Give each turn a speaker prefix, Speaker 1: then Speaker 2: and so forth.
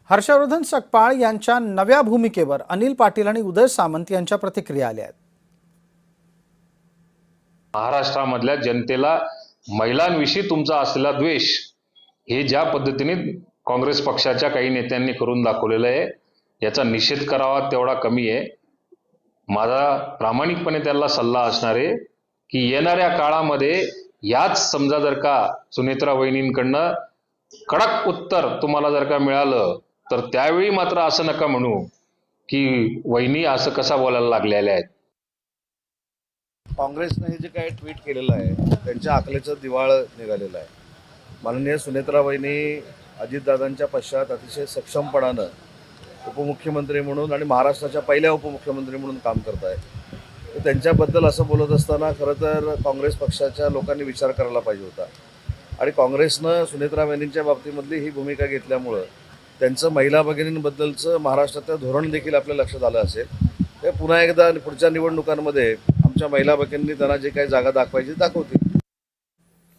Speaker 1: हर्षवर्धन सकपाळ यांच्या नव्या भूमिकेवर अनिल पाटील आणि उदय सामंत यांच्या प्रतिक्रिया आल्या आहेत।
Speaker 2: महाराष्ट्रामधल्या जनतेला महिलांविषयी तुमचा असलेला द्वेष हे ज्या पद्धतीने काँग्रेस पक्षाच्या काही नेत्यांनी करून दाखवलेलं आहे याचा निषेध करावा तेवढा कमी आहे। माझा प्रामाणिकपणे त्याला सल्ला असणार आहे की येणाऱ्या काळामध्ये याच समजा जर का सुनेत्रा वहिनींकडनं कडक उत्तर तुम्हाला जर का मिळालं तर त्यावेळी मात्र असं नका म्हणू की वहिनी असं कसा बोलायला लागलेल्या आहेत।
Speaker 3: काँग्रेसने हे जे काही ट्विट केलेलं आहे त्यांच्या आकलेचं दिवाळ निघालेलं आहे। माननीय सुनेत्रा वहिनी अजितदादांच्या पश्चात अतिशय सक्षमपणानं उपमुख्यमंत्री म्हणून आणि महाराष्ट्राच्या पहिल्या उपमुख्यमंत्री म्हणून काम करत आहे। त्यांच्याबद्दल असं बोलत असताना खरं तर काँग्रेस पक्षाच्या लोकांनी विचार करायला पाहिजे होता आणि काँग्रेसनं सुनेत्रा वहिनींच्या बाबतीमधली ही भूमिका घेतल्यामुळं त्यांचं महिला भगिनींबद्दलचं महाराष्ट्रातलं धोरण देखील आपल्या लक्षात आलं असेल। ते पुन्हा एकदा पुढच्या निवडणुकांमध्ये आमच्या महिला भगिनींनी त्यांना जे काही जागा दाखवायची दाखवतील।